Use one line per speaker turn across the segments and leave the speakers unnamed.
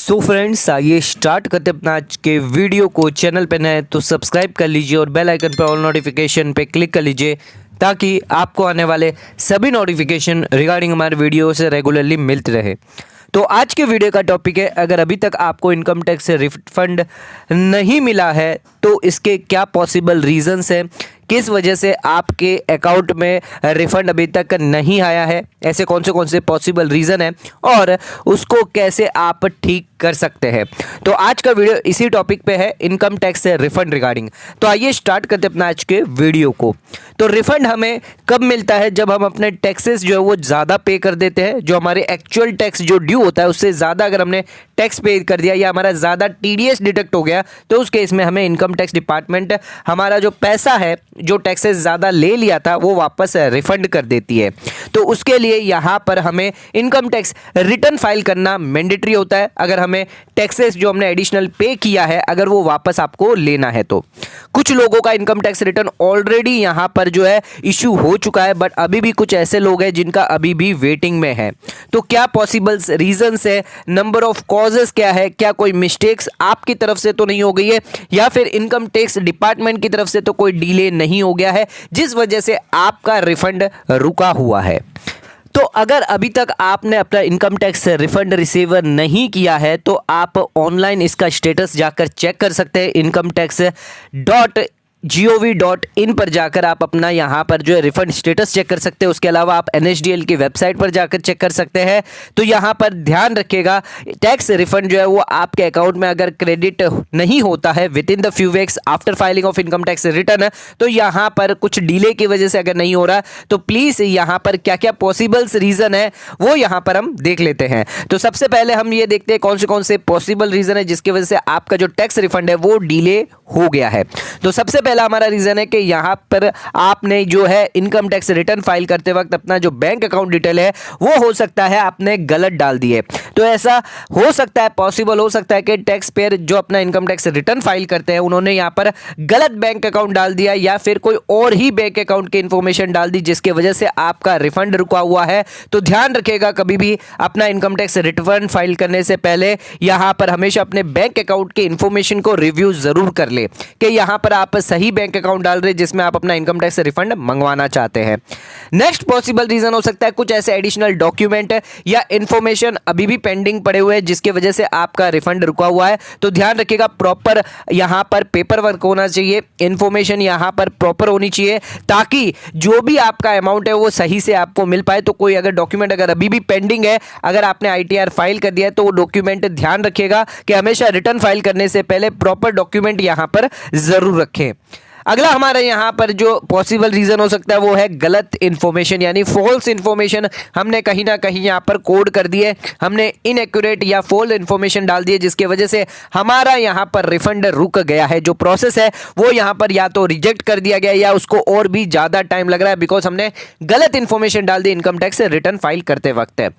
So friends, आइए start करते अपना आज के वीडियो को। चैनल पे नए तो सब्सक्राइब कर लीजिए और बेल आइकन पे ऑल नोटिफिकेशन पे क्लिक कर लीजिए ताकि आपको आने वाले सभी नोटिफिकेशन रिगार्डिंग हमारे वीडियो से रेगुलरली मिलते रहे। तो आज के वीडियो का टॉपिक है, अगर अभी तक आपको इनकम टैक्स से रिफंड नहीं मिला है तो इसके क्या पॉसिबल रीजंस हैं, किस वजह से आपके अकाउंट में रिफंड अभी तक नहीं आया है, ऐसे कौन से पॉसिबल रीज़न है और उसको कैसे आप ठीक कर सकते हैं। तो आज का वीडियो इसी टॉपिक पे है, इनकम टैक्स से रिफंड रिगार्डिंग। तो आइए स्टार्ट करते हैं अपना आज के वीडियो को। तो रिफंड हमें कब मिलता है? जब हम अपने टैक्सेस जो है वो ज़्यादा पे कर देते हैं, जो हमारे एक्चुअल टैक्स जो ड्यू होता है उससे ज़्यादा अगर हमने टैक्स पे कर दिया या हमारा ज़्यादा टीडीएस डिडक्ट हो गया तो उस केस में हमें इनकम टैक्स डिपार्टमेंट हमारा जो पैसा है, जो टैक्सेस ज़्यादा ले लिया था, वो वापस रिफंड कर देती है। तो उसके लिए यहाँ पर हमें इनकम टैक्स रिटर्न फाइल करना मैंडेटरी होता है, अगर हमें टैक्सेस जो हमने एडिशनल पे किया है अगर वो वापस आपको लेना है तो। कुछ लोगों का इनकम टैक्स रिटर्न ऑलरेडी यहाँ पर जो है इशू हो चुका है, बट अभी भी कुछ ऐसे लोग हैं जिनका अभी भी वेटिंग में है। तो क्या पॉसिबल रीजंस है, नंबर ऑफ कॉजेस क्या है, क्या कोई मिस्टेक्स आपकी तरफ से तो नहीं हो गई है या फिर इनकम टैक्स डिपार्टमेंट की तरफ से तो कोई डिले नहीं हो गया है जिस वजह से आपका रिफंड रुका हुआ है। तो अगर अभी तक आपने अपना इनकम टैक्स रिफंड रिसीव नहीं किया है तो आप ऑनलाइन इसका स्टेटस जाकर चेक कर सकते हैं। इनकम टैक्स gov.in पर जाकर आप अपना यहाँ पर जो है रिफंड स्टेटस चेक कर सकते हैं। उसके अलावा आप NHDL की वेबसाइट पर जाकर चेक कर सकते हैं। तो यहाँ पर ध्यान रखिएगा, टैक्स रिफंड जो है वो आपके अकाउंट में अगर क्रेडिट नहीं होता है with in the few weeks after filing of income tax return, तो यहाँ पर कुछ डिले की वजह से अगर नहीं हो रहा तो प्लीज़ यहाँ पर क्या क्या पॉसिबल्स रीज़न है वो यहाँ पर हम देख लेते हैं। तो सबसे पहले हम ये देखते हैं कौन से पॉसिबल रीज़न है जिसकी वजह से आपका जो टैक्स रिफंड है वो डिले हो गया है। तो सबसे पहला हमारा रीजन है कि यहां पर आपने जो है इनकम टैक्स रिटर्न फाइल करते वक्त अपना जो बैंक अकाउंट डिटेल है वो हो सकता है आपने गलत डाल दी है। तो ऐसा हो सकता है, पॉसिबल हो सकता है कि टैक्स पेयर जो अपना इनकम टैक्स रिटर्न फाइल करते हैं उन्होंने यहां पर गलत बैंक अकाउंट डाल दिया या फिर कोई और ही बैंक अकाउंट की इंफॉर्मेशन डाल दी जिसकी वजह से आपका रिफंड रुका हुआ है। तो ध्यान रखिएगा, कभी भी अपना इनकम टैक्स रिटर्न फाइल करने से पहले यहां पर हमेशा अपने बैंक अकाउंट की इंफॉर्मेशन को रिव्यू जरूर कर ले कि यहां पर आप सही बैंक अकाउंट डाल रहे जिसमें आप अपना इनकम टैक्स रिफंड मंगवाना चाहते हैं। नेक्स्ट पॉसिबल रीजन हो सकता है कुछ ऐसे एडिशनल डॉक्यूमेंट या इंफॉर्मेशन अभी भी पेंडिंग पड़े हुए हैं जिसकी वजह से आपका रिफंड रुका हुआ है। तो ध्यान रखिएगा, प्रॉपर यहां पर पेपर वर्क होना चाहिए, इंफॉर्मेशन यहां पर प्रॉपर होनी चाहिए ताकि जो भी आपका अमाउंट है वो सही से आपको मिल पाए। तो कोई अगर डॉक्यूमेंट अगर अभी भी पेंडिंग है, अगर आपने ITR फाइल कर दिया है तो वो डॉक्यूमेंट ध्यान रखिएगा कि हमेशा रिटर्न फाइल करने से पहले प्रॉपर डॉक्यूमेंट यहां पर जरूर रखें। अगला हमारे यहाँ पर जो पॉसिबल रीजन हो सकता है वो है गलत इन्फॉर्मेशन, यानी फॉल्स इन्फॉर्मेशन हमने कहीं ना कहीं यहाँ पर कोड कर दिए, हमने इनएक्यूरेट या फॉल्स इन्फॉर्मेशन डाल दिए जिसकी वजह से हमारा यहाँ पर रिफंड रुक गया है। जो प्रोसेस है वो यहाँ पर या तो रिजेक्ट कर दिया गया या उसको और भी ज़्यादा टाइम लग रहा है बिकॉज हमने गलत इन्फॉर्मेशन डाल दी इनकम टैक्स रिटर्न फाइल करते वक्त है।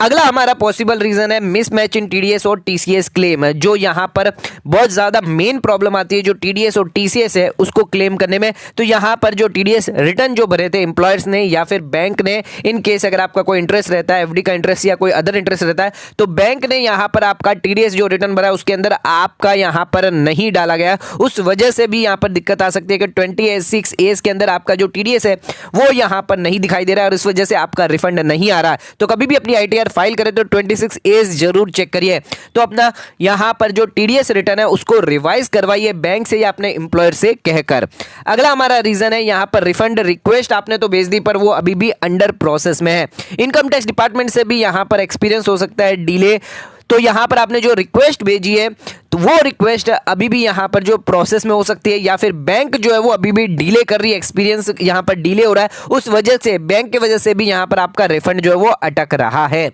अगला हमारा पॉसिबल रीजन है मिसमैच इन TDS और TCS क्लेम, जो यहाँ पर बहुत ज़्यादा मेन प्रॉब्लम आती है जो TDS और TCS है उसको क्लेम करने में। तो यहाँ पर जो TDS रिटर्न जो भरे थे एम्प्लॉयर्स ने या फिर बैंक ने, इन केस अगर आपका कोई इंटरेस्ट रहता है, FD का इंटरेस्ट या कोई अदर इंटरेस्ट रहता है, तो बैंक ने यहाँ पर आपका TDS जो रिटर्न भरा है उसके अंदर आपका यहाँ पर नहीं डाला गया, उस वजह से भी यहाँ पर दिक्कत आ सकती है कि 26A के अंदर आपका जो TDS है वो यहाँ पर नहीं दिखाई दे रहा है और इस वजह से आपका रिफंड नहीं आ रहा है। तो कभी भी अपनी ITR फाइल करें तो 26A जरूर चेक करिए। तो अपना यहां पर जो TDS रिटर्न है उसको रिवाइज करवाइए बैंक से या अपने एम्प्लॉयर से कहकर। अगला हमारा रीजन है यहां पर रिफंड रिक्वेस्ट आपने तो भेज दी पर वो अभी भी अंडर प्रोसेस में है। इनकम टैक्स डिपार्टमेंट से भी यहां पर एक्सपीरियंस हो सकता है डिले। तो यहां पर आपने जो रिक्वेस्ट भेजी है तो वो रिक्वेस्ट अभी भी यहां पर जो प्रोसेस में हो सकती है या फिर बैंक जो है वो अभी भी डिले कर रही है, एक्सपीरियंस यहां पर डिले हो रहा है, उस वजह से बैंक की वजह से भी यहां पर आपका रिफंड जो है वो अटक रहा है।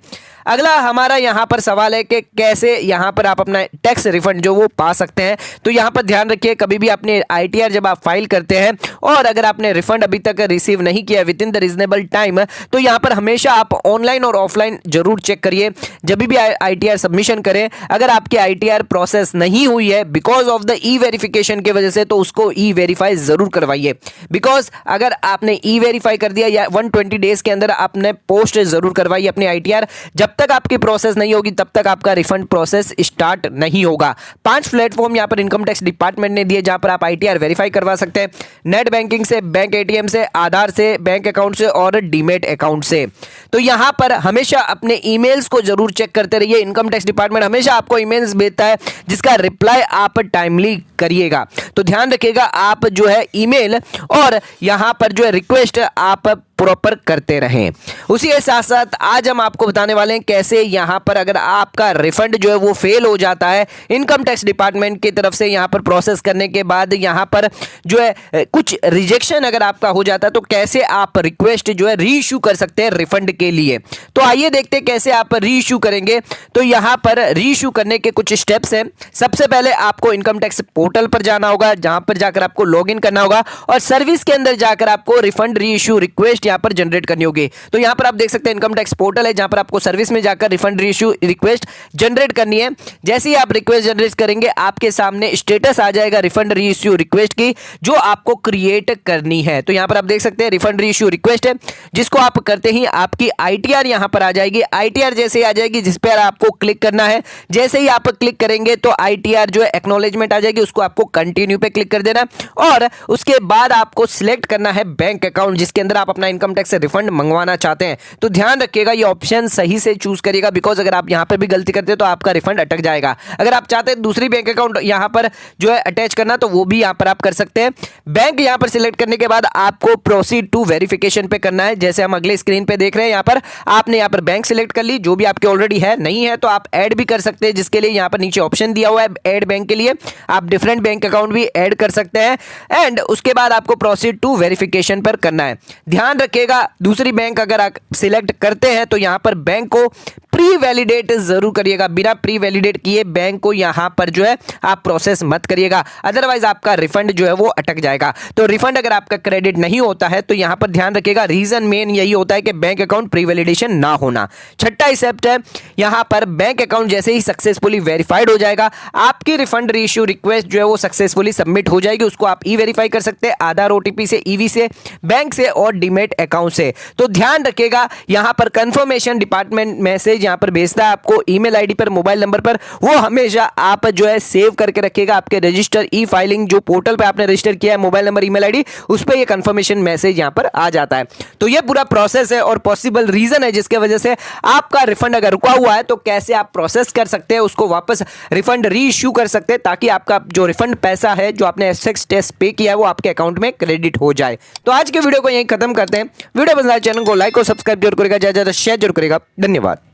अगला हमारा यहां पर सवाल है कि कैसे यहां पर आप अपना टैक्स रिफंड जो वो पा सकते हैं। तो यहां पर ध्यान रखिए, कभी भी अपने ITR जब आप फाइल करते हैं और अगर आपने रिफंड अभी तक रिसीव नहीं किया with in the reasonable time, तो यहां पर हमेशा आप ऑनलाइन और ऑफलाइन जरूर चेक करिए। जब भी ITR सबमिशन करें, अगर आपकी ITR प्रोसेस नहीं हुई है बिकॉज ऑफ द E-वेरिफिकेशन की वजह से तो उसको E-वेरीफाई जरूर करवाइए। बिकॉज अगर आपने E-वेरीफाई कर दिया या 120 डेज के अंदर आपने पोस्ट जरूर करवाई अपनी ITR, जब तक आपकी प्रोसेस नहीं होगी तब तक आपका रिफंड प्रोसेस स्टार्ट नहीं होगा। 5 प्लेटफॉर्म यहां पर इनकम टैक्स डिपार्टमेंट ने दिए जहां पर आप ITR वेरीफाई करवा सकते हैं, नेट बैंकिंग से, बैंक ATM से, आधार से, बैंक अकाउंट से और डीमेट अकाउंट से। तो यहां पर हमेशा अपने ईमेल्स को जरूर चेक करते रहिए। इनकम टैक्स डिपार्टमेंट हमेशा आपको ईमेल्स भेजता है जिसका रिप्लाई आप टाइमली करिएगा। तो ध्यान रखिएगा आप जो है ईमेल और यहां पर जो है रिक्वेस्ट आप प्रॉपर करते रहें। उसी के साथ साथ आज हम आपको बताने वाले हैं कैसे यहां पर अगर आपका रिफंड जो है वो फेल हो जाता है इनकम टैक्स डिपार्टमेंट की तरफ से यहां पर प्रोसेस करने के बाद यहां पर जो है कुछ रिजेक्शन अगर आपका हो जाता है तो कैसे आप रिक्वेस्ट जो है रीइश्यू कर सकते हैं रिफंड के लिए। तो आइए देखते हैं कैसे आप रीइश्यू करेंगे। तो यहां पर रीइश्यू करने के कुछ स्टेप्स हैं। सबसे पहले आपको इनकम टैक्स पोर्टल पर जाना होगा जहां पर जाकर आपको लॉग इन करना होगा और सर्विस के अंदर जाकर आपको रिफंड रीइश्यू रिक्वेस्ट यहां पर जनरेट करनी होगी। तो यहां पर आप देख सकते हैं इनकम टैक्स पोर्टल है जहां पर आपको सर्विस में जाकर रिफंड रीइश्यू रिक्वेस्ट जनरेट करनी है। जैसे ही आप रिक्वेस्ट जनरेट करेंगे आपके सामने स्टेटस आ जाएगा रिफंड रीइश्यू रिक्वेस्ट की जो आपको क्रिएट करनी है। तो यहां पर आप देख सकते हैं रिफंड रीइश्यू रिक्वेस्ट है जिसको आप करते ही आपकी ITR यहां पर आ जाएगी। ITR जैसे ही आ जाएगी जिस पर आपको क्लिक करना है, जैसे ही आप क्लिक करेंगे तो ITR जो है एक्नॉलेजमेंट आ जाएगी, उसको आपको कंटिन्यू पे क्लिक कर देना और उसके बाद आपको सिलेक्ट करना है बैंक अकाउंट जिसके अंदर आप अपना इनकम टैक्स से रिफंड मंगवाना चाहते हैं। तो ध्यान रखिएगा ये ऑप्शन सही से चूज करिएगा बिकॉज अगर आप यहां पर भी गलती करते हैं तो आपका रिफंड अटक जाएगा। अगर आप चाहते हैं दूसरी बैंक अकाउंट यहां पर जो है अटैच करना तो वो भी यहां पर आप कर सकते हैं। बैंक यहां पर सिलेक्ट करने के बाद आपको प्रोसीड टू वेरिफिकेशन पे करना है। जैसे हम अगले स्क्रीन पे देख रहे हैं यहां पर आपने यहां पर बैंक सिलेक्ट कर ली, जो भी आपके ऑलरेडी है, नहीं है तो आप ऐड भी कर सकते हैं जिसके लिए यहां पर नीचे ऑप्शन दिया हुआ है ऐड बैंक के लिए, आप डिफरेंट बैंक अकाउंट भी ऐड कर सकते हैं एंड उसके बाद आपको प्रोसीड टू वेरिफिकेशन पर करना है। ध्यान रखिएगा दूसरी बैंक अगर आप सिलेक्ट करते हैं तो यहां पर बैंक को प्री वैलिडेट जरूर करिएगा। बिना प्री वैलिडेट किए बैंक को यहां पर जो है आप प्रोसेस मत करिएगा, अदरवाइज आपका रिफंड जो है वो अटक जाएगा। तो रिफंड अगर आपका क्रेडिट नहीं होता है तो यहां पर ध्यान रखिएगा रीजन मेन यही होता है कि बैंक अकाउंट प्री वैलिडेशन ना होना। छठा स्टेप है यहां पर बैंक अकाउंट जैसे ही सक्सेसफुली वेरीफाइड हो जाएगा आपकी रिफंड रीइश्यू रिक्वेस्ट जो है वो सक्सेसफुली सबमिट हो जाएगी। उसको आप ई वेरीफाई कर सकते हैं आधार OTP से, EV से, बैंक से और डीमेट अकाउंट से। तो ध्यान रखिएगा यहां पर कंफर्मेशन डिपार्टमेंट मैसेज यहां पर भेजता है आपको ईमेल आईडी पर, मोबाइल नंबर पर, वो हमेशा आप जो है सेव करके रखिएगा आपके रजिस्टर ई फाइलिंग जो पोर्टल पे आपने रजिस्टर किया है, मोबाइल नंबर ईमेल आईडी, उस पर ये कंफर्मेशन मैसेज यहां पर आ जाता है। तो ये पूरा प्रोसेस है और पॉसिबल रीजन है जिसके वजह से आपका रिफंड अगर रुका हुआ है तो कैसे आप प्रोसेस कर सकते हैं उसको वापस रिफंड रीइश्यू कर सकते हैं ताकि आपका जो रिफंड पैसा है जो आपने एसेक्स टैक्स पे किया है वो आपके अकाउंट में क्रेडिट हो जाए। तो आज के वीडियो को यहीं खत्म करते हैं। वीडियो पसंद आए चैनल को लाइक और सब्सक्राइब जरूर करेगा, ज्यादा शेयर जरूर करेगा। धन्यवाद।